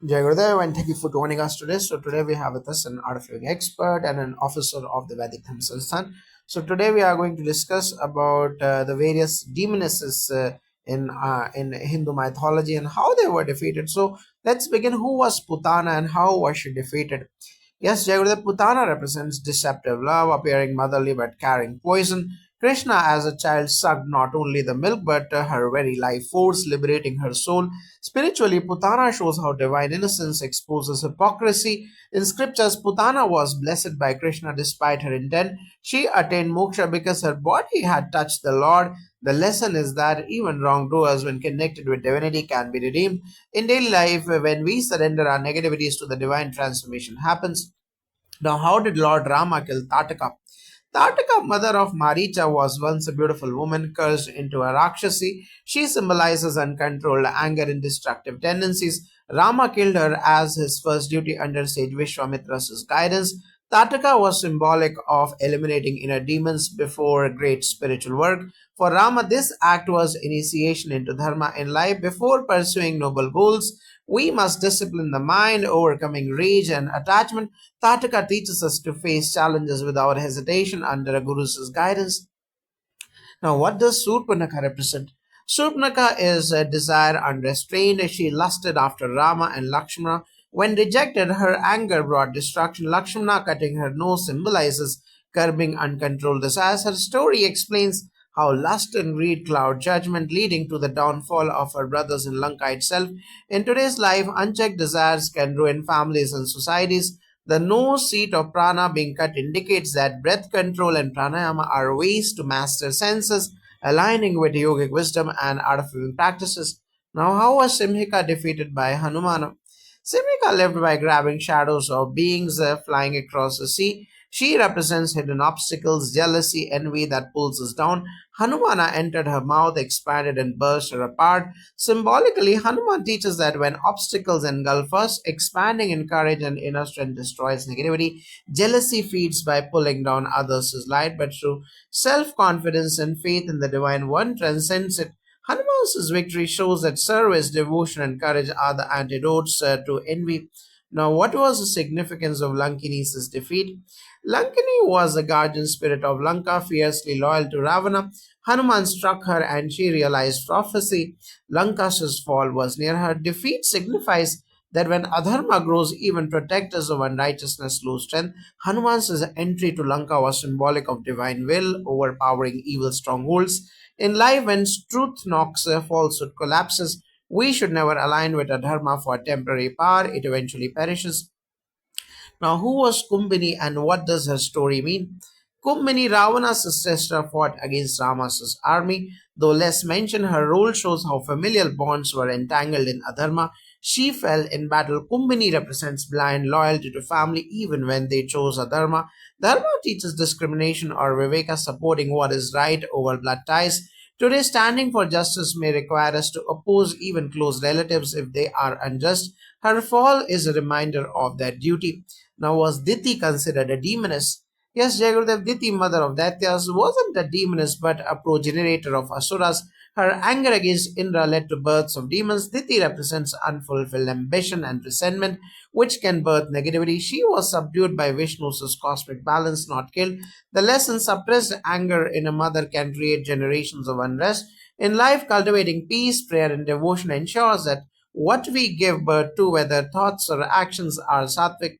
Jai Gurudev, and thank you for joining us today. So today we have with us an art living expert and an officer of the Vedic Dharma Sansthan. So today we are going to discuss about the various demonesses in Hindu mythology and how they were defeated. So let's begin. Who was Putana and how was she defeated? Yes, Jagrudev, Putana represents deceptive love, appearing motherly but carrying poison. Krishna, as a child, sucked not only the milk but her very life force, liberating her soul. Spiritually, Putana shows how divine innocence exposes hypocrisy. In scriptures, Putana was blessed by Krishna despite her intent. She attained moksha because her body had touched the Lord. The lesson is that even wrongdoers, when connected with divinity, can be redeemed. In daily life, when we surrender our negativities to the divine, transformation happens. Now, how did Lord Rama kill Tataka? Tataka, mother of Maricha, was once a beautiful woman cursed into a Rakshasi. She symbolizes uncontrolled anger and destructive tendencies. Rama killed her as his first duty under sage Vishwamitra's guidance. Tataka was symbolic of eliminating inner demons before great spiritual work. For Rama, this act was initiation into dharma in life. Before pursuing noble goals, we must discipline the mind, overcoming rage and attachment. Tataka teaches us to face challenges without hesitation under a guru's guidance. Now, what does Surpanaka represent? Surpanaka is a desire unrestrained. She lusted after Rama and Lakshmana. When rejected, her anger brought destruction. Lakshmana cutting her nose symbolizes curbing uncontrolled desires. Her story explains how lust and greed cloud judgment, leading to the downfall of her brothers in Lanka itself. In today's life, unchecked desires can ruin families and societies. The nose seat of prana being cut indicates that breath control and pranayama are ways to master senses, aligning with yogic wisdom and art of living practices. Now, how was Simhika defeated by Hanumana? Simhika lived by grabbing shadows of beings flying across the sea. She represents hidden obstacles, jealousy, envy that pulls us down. Hanumana entered her mouth, expanded, and burst her apart. Symbolically, Hanuman teaches that when obstacles engulf us, expanding in courage and inner strength destroys negativity. Jealousy feeds by pulling down others' light, but through self confidence and faith in the divine one transcends it. Hanuman's victory shows that service, devotion, and courage are the antidotes to envy. Now, what was the significance of Lankini's defeat? Lankini was the guardian spirit of Lanka, fiercely loyal to Ravana. Hanuman struck her and she realized prophecy. Lanka's fall was near her. Defeat signifies that when adharma grows, even protectors of unrighteousness lose strength. Hanuman's entry to Lanka was symbolic of divine will, overpowering evil strongholds. In life, when truth knocks, falsehood collapses. We should never align with adharma for temporary power, it eventually perishes. Now, who was Kumbhini and what does her story mean? Kumbhini, Ravana's sister, fought against Rama's army. Though less mentioned, her role shows how familial bonds were entangled in adharma. She fell in battle. Kumbhini represents blind loyalty to family even when they chose adharma. Dharma teaches discrimination or viveka, supporting what is right over blood ties. Today, standing for justice may require us to oppose even close relatives if they are unjust. Her fall is a reminder of that duty. Now, was Diti considered a demoness? Yes, Jayagurudev, Diti, mother of Daityas, wasn't a demoness but a progenitor of Asuras. Her anger against Indra led to births of demons. Diti represents unfulfilled ambition and resentment, which can birth negativity. She was subdued by Vishnu's cosmic balance, not killed. The lesson suppressed anger in a mother can create generations of unrest. In life, cultivating peace, prayer, and devotion ensures that what we give birth to, whether thoughts or actions, are sattvic.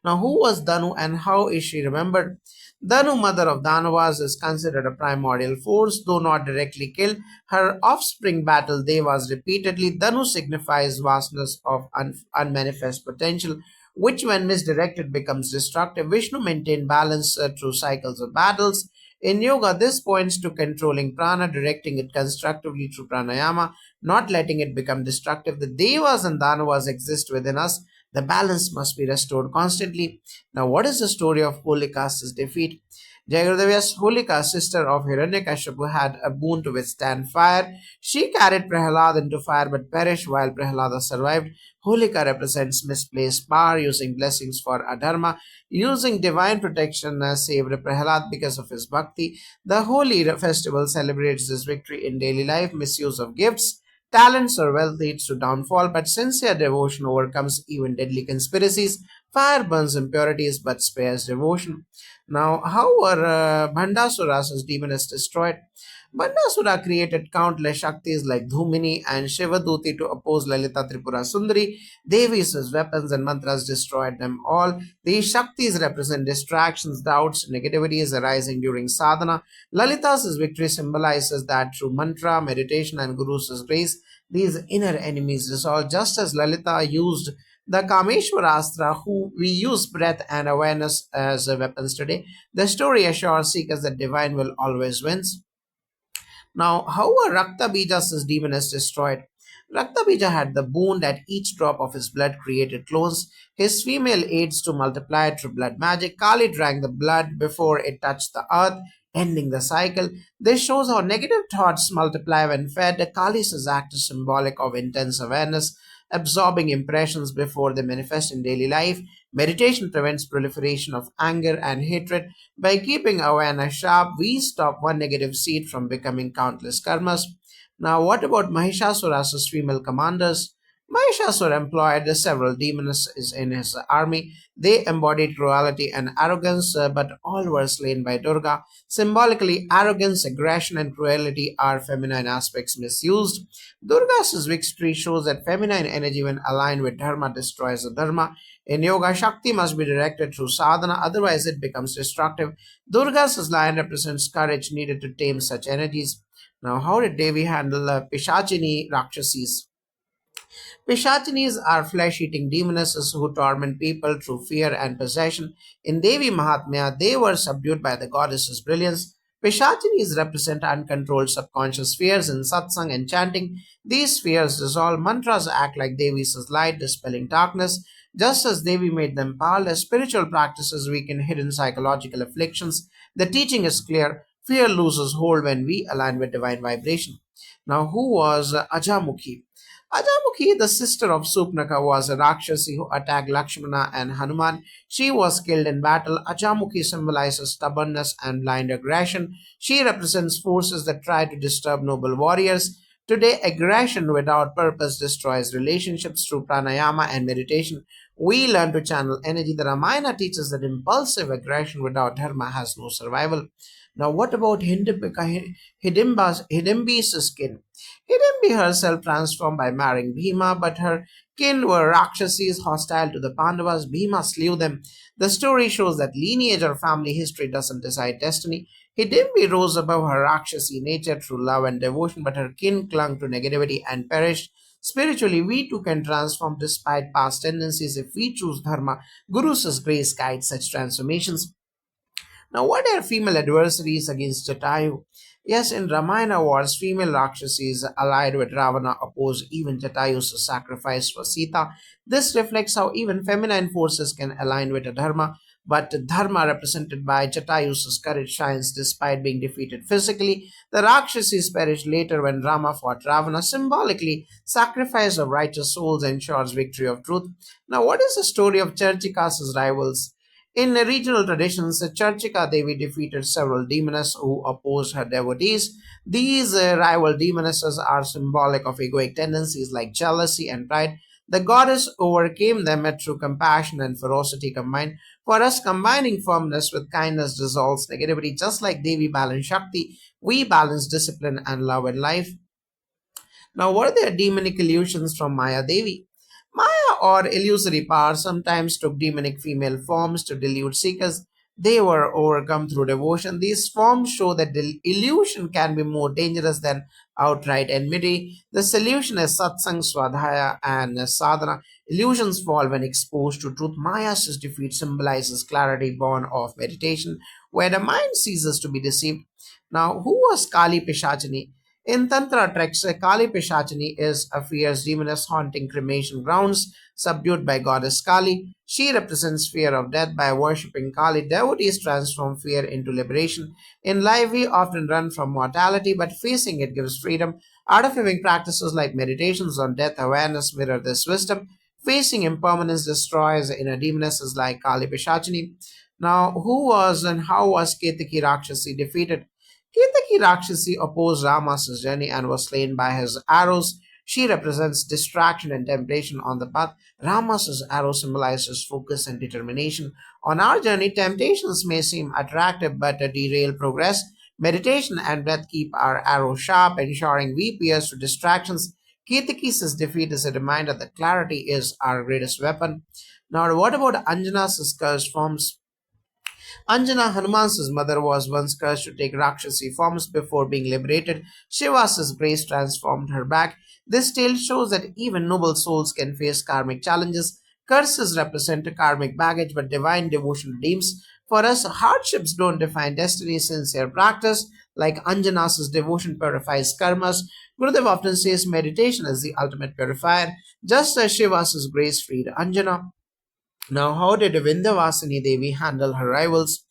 Now, who was Danu and how is she remembered? Danu, mother of Danavas, is considered a primordial force, though not directly killed. Her offspring battled Devas repeatedly. Danu signifies vastness of unmanifest potential, which, when misdirected, becomes destructive. Vishnu maintained balance through cycles of battles. In yoga, this points to controlling prana, directing it constructively through pranayama, not letting it become destructive. The Devas and Danavas exist within us. The balance must be restored constantly. Now, what is the story of Holika's defeat? Jayagrudeva's Holika, sister of Hiranyakashipu, had a boon to withstand fire. She carried Prahlad into fire but perished while Prahlada survived. Holika represents misplaced power, using blessings for adharma, using divine protection saved Prahlad because of his bhakti. The holy festival celebrates this victory in daily life, misuse of gifts, Talents or wealth leads to downfall, but sincere devotion overcomes even deadly conspiracies. Fire burns impurities but spares devotion. Now, how were Bhandasura's demons destroyed? Bandasura created countless Shaktis like Dhumini and Shivaduti to oppose Lalita Tripura Sundari. Devi's weapons and mantras destroyed them all. These Shaktis represent distractions, doubts, negativities arising during sadhana. Lalita's victory symbolizes that through mantra, meditation, and Guru's grace, these inner enemies dissolve, just as Lalita used the Kameshwara Astra, who we use breath and awareness as weapons today. The story assures seekers that divine will always wins. Now, how a Rakta Bija's demon is destroyed? Rakta Bija had the boon that each drop of his blood created clones. His female aids to multiply through blood magic. Kali drank the blood before it touched the earth, ending the cycle. This shows how negative thoughts multiply when fed. Kali's act is symbolic of intense awareness, absorbing impressions before they manifest in daily life. Meditation prevents proliferation of anger and hatred. By keeping awareness sharp, we stop one negative seed from becoming countless karmas. Now, what about Mahishasura's female commanders? Mahishasura employed several demons in his army. They embodied cruelty and arrogance, but all were slain by Durga. Symbolically, arrogance, aggression, and cruelty are feminine aspects misused. Durga's victory shows that feminine energy, when aligned with dharma, destroys the dharma. In yoga, Shakti must be directed through sadhana, otherwise, it becomes destructive. Durga's lion represents courage needed to tame such energies. Now, how did Devi handle Pishachini Rakshasis? Pishachinis are flesh eating demonesses who torment people through fear and possession. In Devi Mahatmya, they were subdued by the goddess's brilliance. Pishachinis represent uncontrolled subconscious fears in satsang and chanting. These fears dissolve. Mantras act like Devi's light, dispelling darkness. Just as Devi made them powerless, spiritual practices weaken hidden psychological afflictions. The teaching is clear. Fear loses hold when we align with divine vibration. Now, who was Ajamukhi? Ajamukhi, the sister of Supnaka, was a Rakshasi who attacked Lakshmana and Hanuman. She was killed in battle. Ajamukhi symbolizes stubbornness and blind aggression. She represents forces that try to disturb noble warriors. Today, aggression without purpose destroys relationships through pranayama and meditation. We learn to channel energy. The Ramayana teaches that impulsive aggression without dharma has no survival. Now, what about Hidimbi's skin? Hidimbi herself transformed by marrying Bhima, but her kin were Rakshasis hostile to the Pandavas. Bhima slew them. The story shows that lineage or family history doesn't decide destiny. Hidimbi rose above her Rakshasi nature through love and devotion, but her kin clung to negativity and perished. Spiritually, we too can transform despite past tendencies if we choose dharma. Guru's grace guides such transformations. Now, what are female adversaries against Jatayu? Yes, in Ramayana wars, female Rakshasis allied with Ravana opposed even Jatayu's sacrifice for Sita. This reflects how even feminine forces can align with a dharma, but dharma represented by Jatayu's courage shines despite being defeated physically. The Rakshasis perished later when Rama fought Ravana. Symbolically, sacrifice of righteous souls ensures victory of truth. Now, what is the story of Charchika's rivals? In regional traditions, Charchika Devi defeated several demonesses who opposed her devotees. These rival demonesses are symbolic of egoic tendencies like jealousy and pride. The goddess overcame them through compassion and ferocity combined. For us, combining firmness with kindness dissolves negativity. Just like Devi balanced Shakti, we balance discipline and love in life. Now, were there demonic illusions from Maya Devi? Maya or illusory power sometimes took demonic female forms to delude seekers. They were overcome through devotion. These forms show that the illusion can be more dangerous than outright enmity. The solution is satsang, swadhyaya, and sadhana. Illusions fall when exposed to truth. Maya's defeat symbolizes clarity born of meditation, where the mind ceases to be deceived. Now, who was Kali Pishachini? In Tantra texts, Kali Pishachini is a fierce demoness haunting cremation grounds, subdued by goddess Kali. She represents fear of death. By worshipping Kali, devotees transform fear into liberation. In life, we often run from mortality, but facing it gives freedom. Art of living practices like meditations on death awareness mirror this wisdom. Facing impermanence destroys inner demonesses like Kali Pishachini. Now, who was and how was Ketaki Rakshasi defeated? Ketaki Rakshasi opposed Rama's journey and was slain by his arrows. She represents distraction and temptation on the path. Rama's arrow symbolizes focus and determination. On our journey, temptations may seem attractive but derail progress. Meditation and breath keep our arrow sharp, ensuring we pierce through distractions. Ketikis' defeat is a reminder that clarity is our greatest weapon. Now, what about Anjana's cursed forms? Anjana, Hanuman's mother, was once cursed to take Rakshasi forms before being liberated. Shiva's grace transformed her back. This tale shows that even noble souls can face karmic challenges. Curses represent karmic baggage, but divine devotion redeems. For us, hardships don't define destiny. Sincere practice, like Anjana's devotion, purifies karmas. Gurudev often says meditation is the ultimate purifier, just as Shiva's grace freed Anjana. Now, how did Vindhyavasini Devi handle her rivals?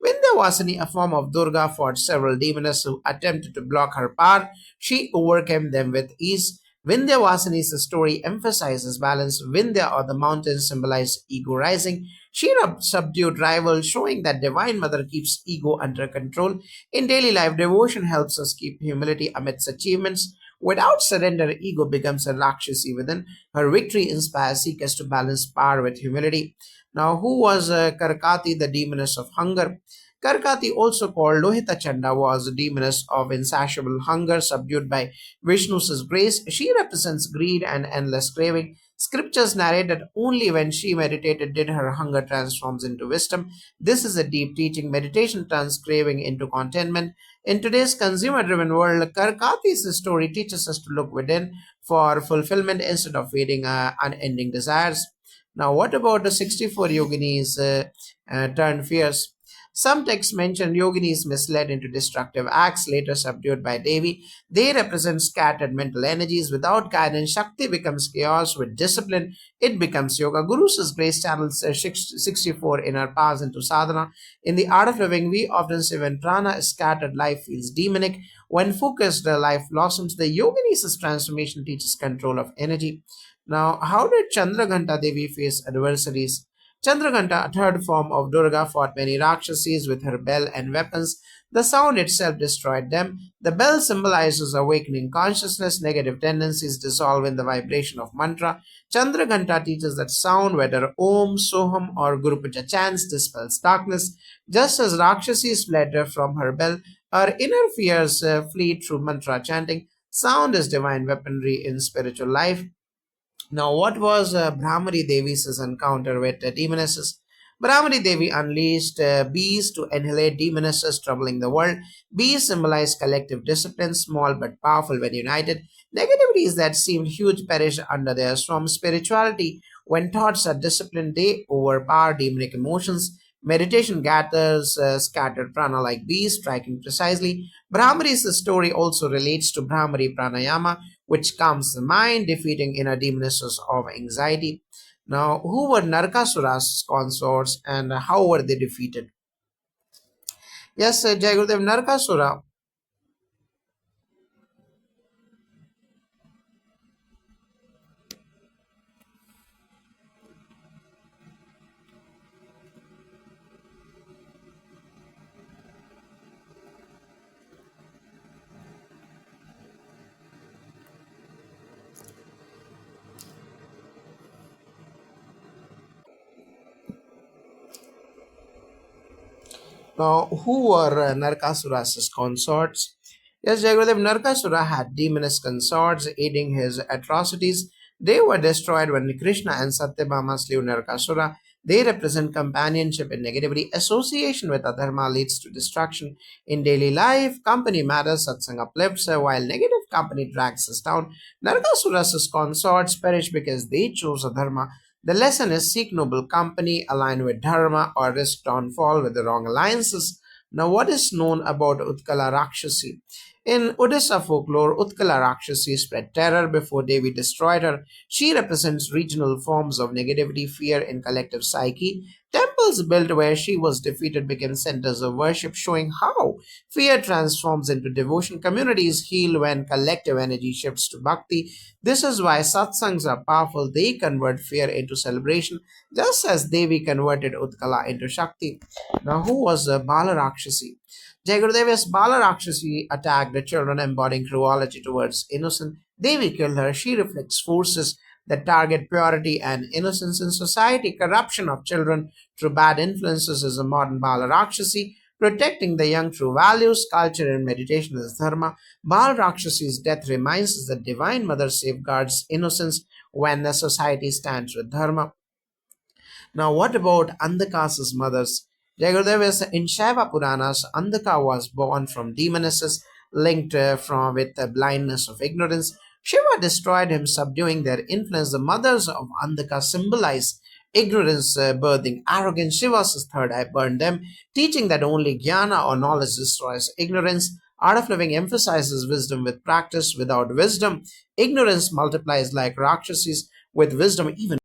Vindhyavasini, a form of Durga, fought several demons who attempted to block her path. She overcame them with ease. Vindhyavasini's story emphasizes balance. Vindhya, or the mountains, symbolize ego rising. She subdued rivals, showing that Divine Mother keeps ego under control. In daily life, devotion helps us keep humility amidst achievements. Without surrender, ego becomes a Rakshasi within. Her victory inspires seekers to balance power with humility. Now, who was Karkati, the demoness of hunger? Karkati, also called Lohita Chanda, was a demoness of insatiable hunger, subdued by Vishnu's grace. She represents greed and endless craving. Scriptures narrate that only when she meditated did her hunger transforms into wisdom. This is a deep teaching. Meditation turns craving into contentment. In today's consumer driven world, Karkati's story teaches us to look within for fulfillment instead of waiting unending desires. Now, what about the 64 yoginis turned fierce? Some texts mention yoginis misled into destructive acts, later subdued by Devi. They represent scattered mental energies. Without guidance, Shakti becomes chaos. With discipline, it becomes yoga. Guru's grace channels 64 inner paths into sadhana. In the art of living, we often say when prana is scattered, life feels demonic. When focused, life blossoms. The yogini's transformation teaches control of energy. Now, how did Chandraghanta Devi face adversaries? Chandraghanta, a third form of Durga, fought many Rakshasis with her bell and weapons. The sound itself destroyed them. The bell symbolizes awakening consciousness. Negative tendencies dissolve in the vibration of mantra. Chandraghanta teaches that sound, whether Om, Soham, or Gurupuja chants, dispels darkness. Just as Rakshasis fled from her bell, her inner fears flee through mantra chanting. Sound is divine weaponry in spiritual life. Now, what was Brahmari Devi's encounter with demonesses? Brahmari Devi unleashed bees to annihilate demonesses troubling the world. Bees symbolize collective discipline, small but powerful when united. Negativities that seemed huge perish under their storm. Spirituality, when thoughts are disciplined, they overpower demonic emotions. Meditation gathers scattered prana like bees, striking precisely. Brahmari's story also relates to Brahmari Pranayama, which calms the mind, defeating inner demonesses of anxiety. Now, who were Narkasura's consorts and how were they defeated? Yes, Jai Gurudev, Narkasura. Now, who were Narkasura's consorts? Yes, Jagadev, Narkasura had demoness consorts aiding his atrocities. They were destroyed when Krishna and Satyabhama slew Narkasura. They represent companionship in negativity. Association with adharma leads to destruction. In daily life, company matters, satsang uplifts, while negative company drags us down. Narkasura's consorts perish because they chose adharma. The lesson is seek noble company, align with dharma, or risk downfall with the wrong alliances. Now, what is known about Utkala Rakshasi? In Odisha folklore, Utkala Rakshasi spread terror before Devi destroyed her. She represents regional forms of negativity, fear, in collective psyche. Temples built where she was defeated became centers of worship, showing how fear transforms into devotion. Communities heal when collective energy shifts to bhakti. This is why satsangs are powerful. They convert fear into celebration, just as Devi converted Utkala into Shakti. Now, who was Bala Rakshasi? Jai Gurudev, yes, Bala Rakshasi attacked the children, embodying cruelty towards innocent. Devi killed her. She reflects forces that target purity and innocence in society. Corruption of children through bad influences is a modern Bala Rakshasi. Protecting the young through values, culture, and meditation is dharma. Bal Rakshasi's death reminds us that Divine Mother safeguards innocence when the society stands with dharma. Now, what about Andhaka's mothers? Jayagurdev is in Shaiva Puranas. Andhaka was born from demonesses linked from with the blindness of ignorance. Shiva destroyed him, subduing their influence. The mothers of Andhaka symbolize ignorance, birthing arrogance. Shiva's third eye burned them, teaching that only jnana or knowledge destroys ignorance. Art of living emphasizes wisdom with practice. Without wisdom, ignorance multiplies like Rakshasis. With wisdom, even